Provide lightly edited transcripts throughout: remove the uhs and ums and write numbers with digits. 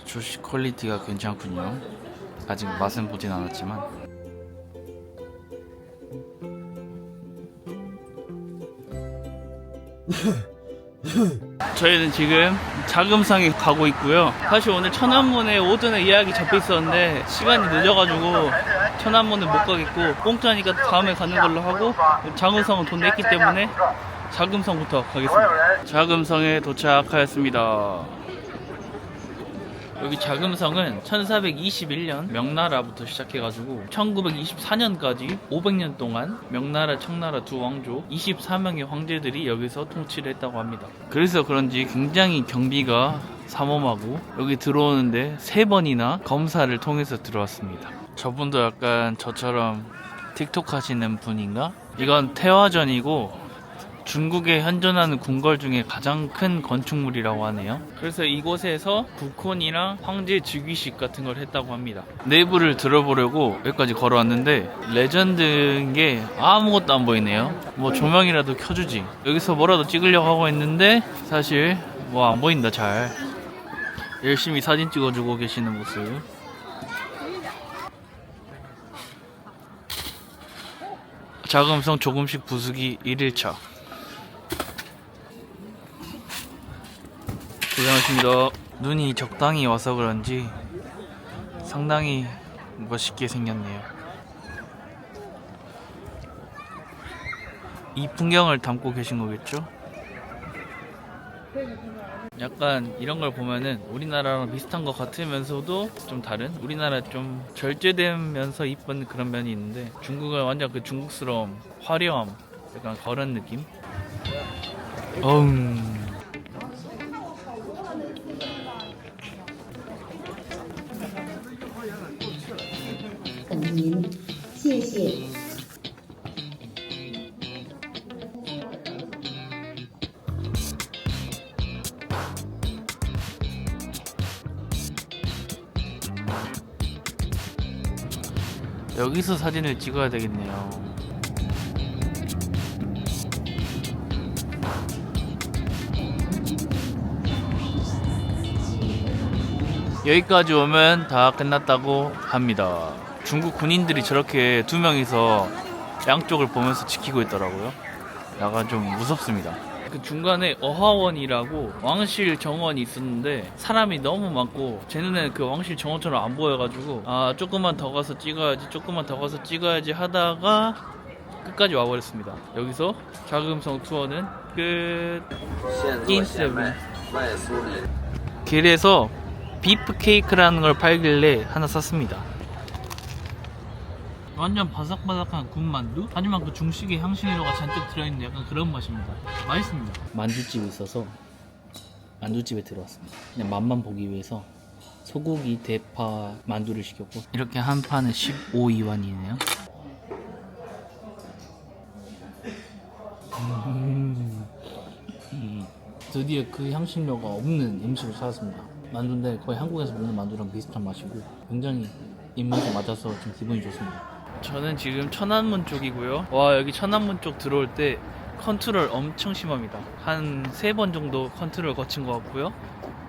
주시 퀄리티가 괜찮군요. 아직 맛은 보진 않았지만. 저희는 지금 자금성에 가고 있고요. 사실 오늘 천안문에 오전에 예약이 잡혀 있었는데 시간이 늦어가지고 천안문을 못 가겠고 공짜니까 다음에 가는 걸로 하고, 자금성은 돈 냈기 때문에 자금성부터 가겠습니다. 자금성에 도착하였습니다. 여기 자금성은 1421년 명나라부터 시작해가지고 1924년까지 500년 동안 명나라, 청나라 두 왕조 24명의 황제들이 여기서 통치를 했다고 합니다. 그래서 그런지 굉장히 경비가 삼엄하고 여기 들어오는데 3번이나 검사를 통해서 들어왔습니다. 저분도 약간 저처럼 틱톡 하시는 분인가? 이건 태화전이고 중국에 현존하는 궁궐 중에 가장 큰 건축물이라고 하네요. 그래서 이곳에서 국혼이랑 황제 즉위식 같은 걸 했다고 합니다. 내부를 들어보려고 여기까지 걸어왔는데 레전드인 게 아무것도 안 보이네요. 뭐 조명이라도 켜주지. 여기서 뭐라도 찍으려고 하고 있는데 사실 뭐 안 보인다. 잘 열심히 사진 찍어주고 계시는 모습. 자금성 조금씩 부수기 1일차. 고생하셨습니다. 눈이 적당히 와서 그런지 상당히 멋있게 생겼네요. 이 풍경을 담고 계신 거겠죠? 약간 이런 걸 보면은 우리나라랑 비슷한 것 같으면서도 좀 다른, 우리나라 좀 절제되면서 이쁜 그런 면이 있는데 중국은 완전 그 중국스러움, 화려함, 약간 그런 느낌? 여기서 사진을 찍어야 되겠네요. 여기까지 오면 다 끝났다고 합니다. 중국 군인들이 저렇게 2명이서 양쪽을 보면서 지키고 있더라고요. 약간 좀 무섭습니다. 그 중간에 어하원이라고 왕실 정원이 있었는데 사람이 너무 많고 제 눈에는 그 왕실 정원처럼 안 보여가지고 조금만 더 가서 찍어야지 하다가 끝까지 와버렸습니다. 여기서 자금성 투어는 끝. 인세븐 길에서 비프 케이크라는 걸 팔길래 하나 샀습니다. 완전 바삭바삭한 군만두? 하지만 그 중식에 향신료가 잔뜩 들어있는 약간 그런 맛입니다. 맛있습니다. 만두집이 있어서 만두집에 들어왔습니다. 그냥 맛만 보기 위해서 소고기 대파 만두를 시켰고, 이렇게 한 판은 15위안이네요. 드디어 그 향신료가 없는 음식을 찾았습니다. 만두인데 거의 한국에서 먹는 만두랑 비슷한 맛이고 굉장히 입맛에 맞아서 좀 기분이 좋습니다. 저는 지금 천안문 쪽이고요. 와, 여기 천안문 쪽 들어올 때 컨트롤 엄청 심합니다. 한 3번 정도 컨트롤 거친 것 같고요.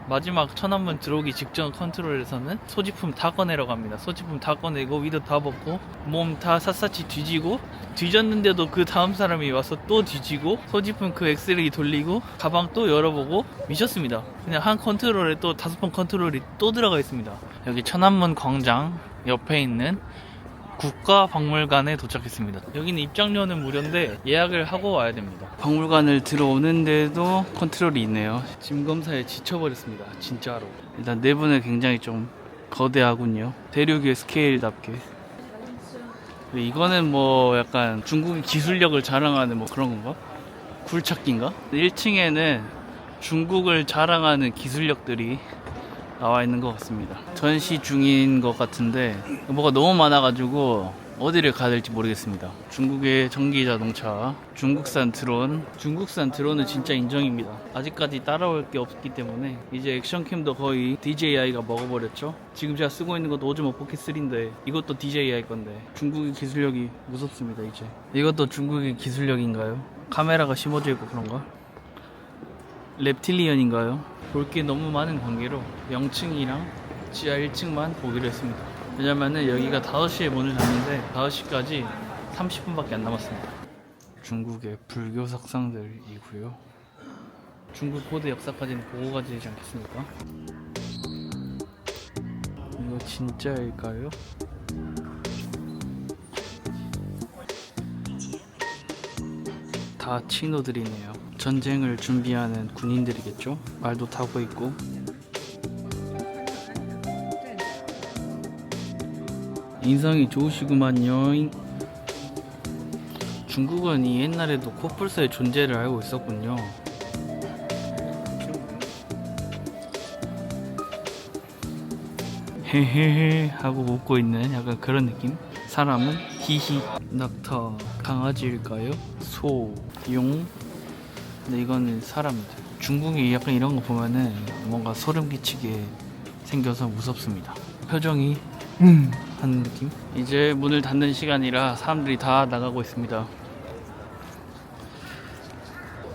마지막 천안문 들어오기 직전 컨트롤에서는 소지품 다 꺼내러 갑니다. 소지품 다 꺼내고 위도 다 벗고 몸 다 샅샅이 뒤지고, 뒤졌는데도 그 다음 사람이 와서 또 뒤지고 소지품 그 엑스레이 돌리고 가방 또 열어보고 미쳤습니다. 그냥 한 컨트롤에 또 5번 컨트롤이 또 들어가 있습니다. 여기 천안문 광장 옆에 있는 국가박물관에 도착했습니다. 여기는 입장료는 무료인데 예약을 하고 와야 됩니다. 박물관을 들어오는데도 컨트롤이 있네요. 짐 검사에 지쳐버렸습니다. 진짜로. 일단 내부는 굉장히 좀 거대하군요. 대륙의 스케일답게. 이거는 뭐 약간 중국의 기술력을 자랑하는 뭐 그런 건가? 굴착기인가? 1층에는 중국을 자랑하는 기술력들이 나와 있는 것 같습니다. 전시 중인 것 같은데 뭐가 너무 많아가지고 어디를 가야 될지 모르겠습니다. 중국의 전기 자동차, 중국산 드론. 중국산 드론은 진짜 인정입니다. 아직까지 따라올 게 없기 때문에 이제 액션캠도 거의 DJI가 먹어버렸죠. 지금 제가 쓰고 있는 것도 오즈모 포켓 3인데 이것도 DJI 건데 중국의 기술력이 무섭습니다. 이제 이것도 중국의 기술력인가요? 카메라가 심어져 있고 그런가? reptilian인가요? 볼 게 너무 많은 관계로 0층이랑 지하 1층만 보기로 했습니다. 왜냐면은 여기가 5시에 문을 닫는데 5시까지 30분밖에 안 남았습니다. 중국의 불교 석상들이고요. 중국 고대 역사까지는 보고 가야 되지 않겠습니까? 이거 진짜일까요? 다 친노들이네요. 전쟁을 준비하는 군인들이겠죠? 말도 타고 있고. 인상이 좋으시구만요. 중국은 이 옛날에도 코뿔소의 존재를 알고 있었군요. 헤헤헤 하고 웃고 있는 약간 그런 느낌? 사람은 히히. 낙타 강아지일까요? 소, 용. 근데 이거는 사람들. 중국이 약간 이런 거 보면은 뭔가 소름 끼치게 생겨서 무섭습니다. 표정이 하는 느낌? 이제 문을 닫는 시간이라 사람들이 다 나가고 있습니다.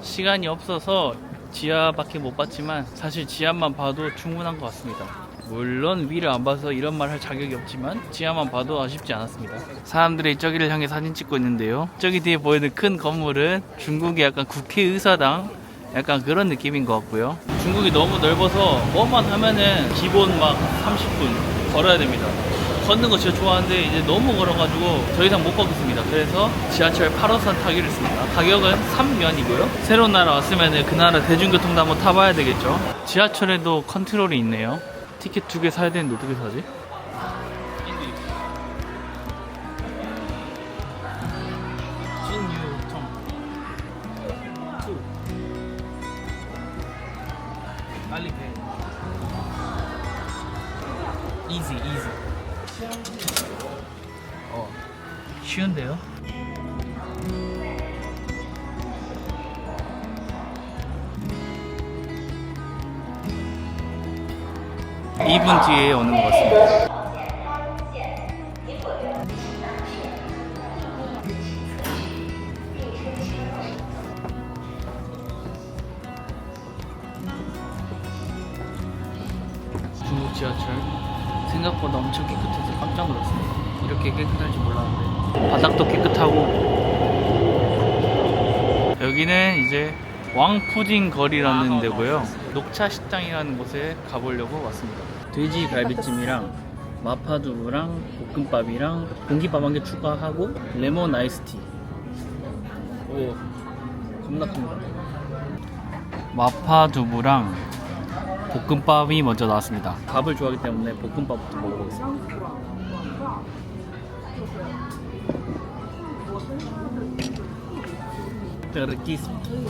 시간이 없어서 지하밖에 못 봤지만 사실 지하만 봐도 충분한 것 같습니다. 물론 위를 안 봐서 이런 말 할 자격이 없지만 지하만 봐도 아쉽지 않았습니다. 사람들이 저기를 향해 사진 찍고 있는데요. 저기 뒤에 보이는 큰 건물은 중국의 약간 국회의사당 약간 그런 느낌인 것 같고요. 중국이 너무 넓어서 뭐만 하면은 기본 막 30분 걸어야 됩니다. 걷는 거 진짜 좋아하는데 이제 너무 걸어가지고 더 이상 못 걷겠습니다. 그래서 지하철 8호선 타기로 했습니다. 가격은 3元이고요. 새로운 나라 왔으면 그 나라 대중교통도 한번 타봐야 되겠죠. 지하철에도 컨트롤이 있네요. 티켓 2개 사야 되는데 어떻게 사지? 빨리 배. easy. 쉬운데요? (2분) 뒤에 오는 것 같습니다. 중국 지하철 생각보다 엄청 깨끗해서 깜짝 놀랐습니다. 이렇게 깨끗할 줄 몰랐는데 바닥도 깨끗하고. 여기는 이제 왕푸딩 거리라는 데고요. 녹차 식당이라는 곳에 가보려고 왔습니다. 돼지 갈비찜이랑 마파두부랑 볶음밥이랑 공깃밥 한 개 추가하고 레몬 아이스티. 오, 겁나 큽니다. 마파두부랑 볶음밥이 먼저 나왔습니다. 밥을 좋아하기 때문에 볶음밥부터 먹어보겠습니다.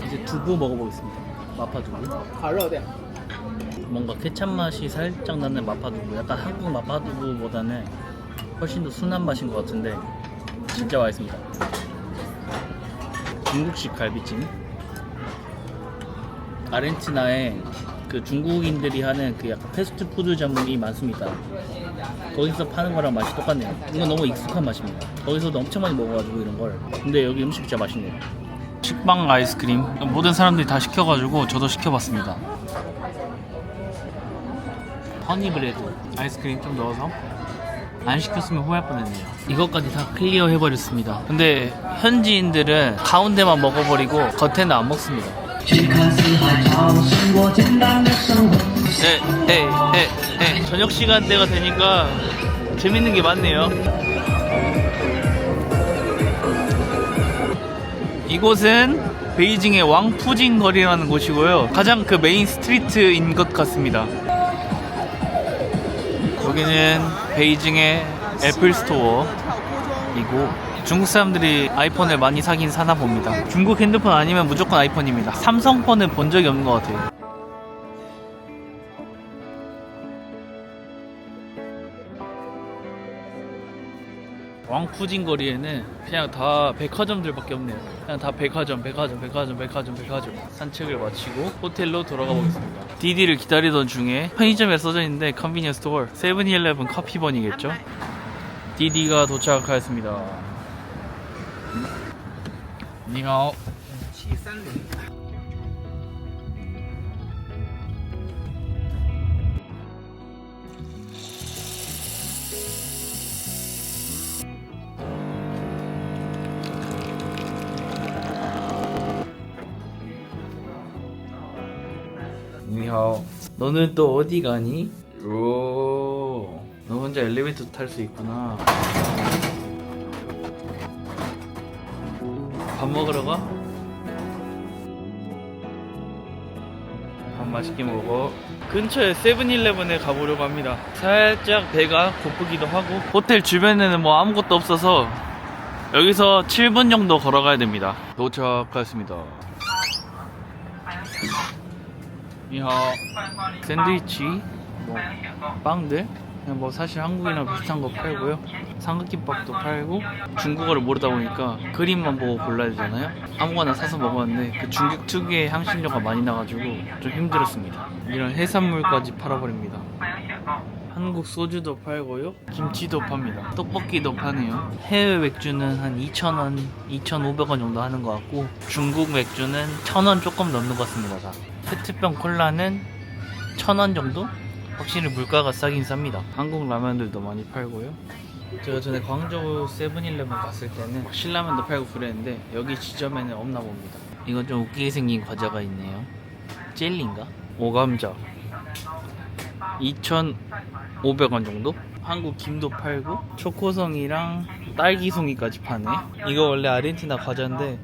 이제 두부 먹어보겠습니다. 마파두부. 뭔가 케찹 맛이 살짝 나는 마파두부. 약간 한국 마파두부보다는 훨씬 더 순한 맛인 것 같은데 진짜 맛있습니다. 중국식 갈비찜. 아르헨티나에 그 중국인들이 하는 그 약간 패스트푸드점이 많습니다. 거기서 파는 거랑 맛이 똑같네요. 이건 너무 익숙한 맛입니다. 거기서도 엄청 많이 먹어가지고 이런 걸. 근데 여기 음식 진짜 맛있네요. 식빵 아이스크림 모든 사람들이 다 시켜가지고 저도 시켜봤습니다. 허니브레드 아이스크림 좀 넣어서 안 시켰으면 후회할 뻔했네요. 이것까지 다 클리어 해버렸습니다. 근데 현지인들은 가운데만 먹어버리고 겉에는 안 먹습니다. 저녁 시간대가 되니까 재밌는 게 많네요. 이곳은 베이징의 왕푸징 거리라는 곳이고요. 가장 그 메인 스트리트인 것 같습니다. 여기는 베이징의 애플 스토어이고 중국 사람들이 아이폰을 많이 사긴 사나 봅니다. 중국 핸드폰 아니면 무조건 아이폰입니다. 삼성폰은 본 적이 없는 것 같아요. 왕푸진 거리에는 그냥 다 백화점들밖에 없네요. 그냥 다 백화점. 산책을 마치고 호텔로 돌아가 보겠습니다. 디디를 기다리던 중에 편의점에 써져 있는데 컨비니언스 스토어 세븐일레븐 커피번이겠죠. 디디가 도착하였습니다. 니하오. 니하오. 너는 또 어디 가니? 오, 너 혼자 엘리베이터 탈 수 있구나. 밥 먹으러 가? 밥 맛있게 먹어. 근처에 세븐일레븐에 가보려고 합니다. 살짝 배가 고프기도 하고 호텔 주변에는 뭐 아무것도 없어서 여기서 7분 정도 걸어가야 됩니다. 도착했습니다. 니하오. 샌드위치, 뭐 빵들, 그냥 뭐 사실 한국이랑 비슷한 거 팔고요. 삼각김밥도 팔고. 중국어를 모르다 보니까 그림만 보고 골라야 되잖아요. 아무거나 사서 먹었는데 그 중국 특유의 향신료가 많이 나가지고 좀 힘들었습니다. 이런 해산물까지 팔아버립니다. 한국 소주도 팔고요. 김치도 팝니다. 떡볶이도 파네요. 해외 맥주는 한 2,000원, 2,500원 정도 하는 것 같고 중국 맥주는 1,000원 조금 넘는 것 같습니다. 다. 페트병 콜라는 1,000원 정도? 확실히 물가가 싸긴 쌉니다. 한국 라면들도 많이 팔고요. 제가 전에 광저우 세븐일레븐 갔을 때는 신라면도 팔고 그랬는데 여기 지점에는 없나 봅니다. 이건 좀 웃기게 생긴 과자가 있네요. 젤리인가? 오감자 2,500원 정도? 한국 김도 팔고 초코송이랑 딸기송이까지 파네. 이거 원래 아르헨티나 과자인데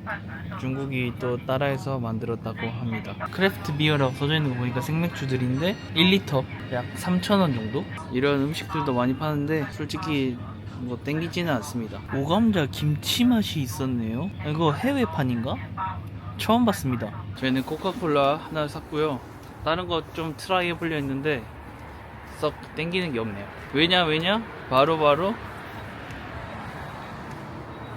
중국이 또 따라해서 만들었다고 합니다. 크래프트 비어라고 써져 있는 거 보니까 생맥주들인데 1리터 약 3,000원 정도? 이런 음식들도 많이 파는데 솔직히 뭐 땡기지는 않습니다. 오감자 김치 맛이 있었네요. 이거 해외판인가? 처음 봤습니다. 저희는 코카콜라 하나 샀고요. 다른 거 좀 트라이 해보려 했는데 썩 땡기는 게 없네요. 왜냐? 바로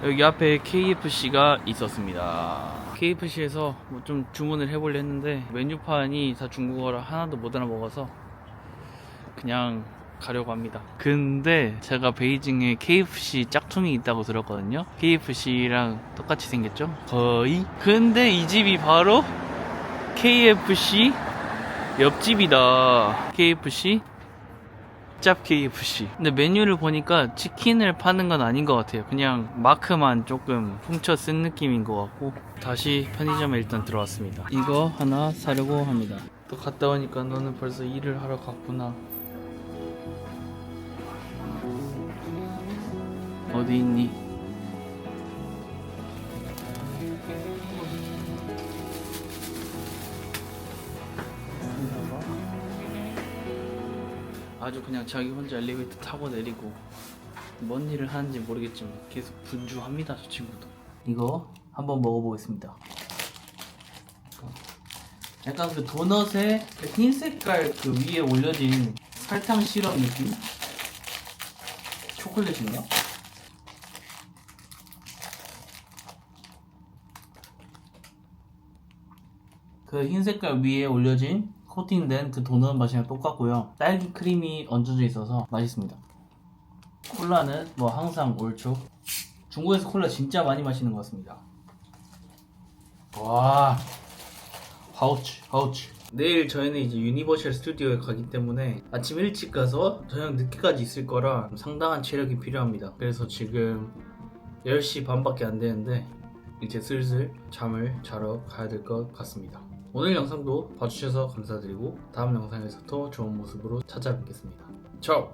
여기 앞에 KFC가 있었습니다. KFC에서 뭐 좀 주문을 해보려 했는데 메뉴판이 다 중국어라 하나도 못 알아먹어서 그냥 가려고 합니다. 근데 제가 베이징에 KFC 짝퉁이 있다고 들었거든요. KFC랑 똑같이 생겼죠? 거의? 근데 이 집이 바로 KFC 옆집이다. KFC 짭 KFC. 근데 메뉴를 보니까 치킨을 파는 건 아닌 것 같아요. 그냥 마크만 조금 훔쳐 쓴 느낌인 것 같고 다시 편의점에 일단 들어왔습니다. 이거 하나 사려고 합니다. 또 갔다 오니까 너는 벌써 일을 하러 갔구나. 어디 있니? 아주 그냥 자기 혼자 엘리베이터 타고 내리고 뭔 일을 하는지 모르겠지만 계속 분주합니다. 저 친구도. 이거 한번 먹어보겠습니다. 약간 그 도넛에 흰 색깔 그 위에 올려진 설탕 시럽 느낌? 초콜릿인가? 그 흰 색깔 위에 올려진 코팅된 그 도넛 맛이랑 똑같고요. 딸기 크림이 얹어져 있어서 맛있습니다. 콜라는 뭐 항상 옳죠. 중국에서 콜라 진짜 많이 마시는 것 같습니다. 와, 하우치. 내일 저희는 이제 유니버셜 스튜디오에 가기 때문에 아침 일찍 가서 저녁 늦게까지 있을 거라 상당한 체력이 필요합니다. 그래서 지금 10시 반밖에 안 되는데 이제 슬슬 잠을 자러 가야 될 것 같습니다. 오늘 영상도 봐주셔서 감사드리고 다음 영상에서 더 좋은 모습으로 찾아뵙겠습니다. 차오!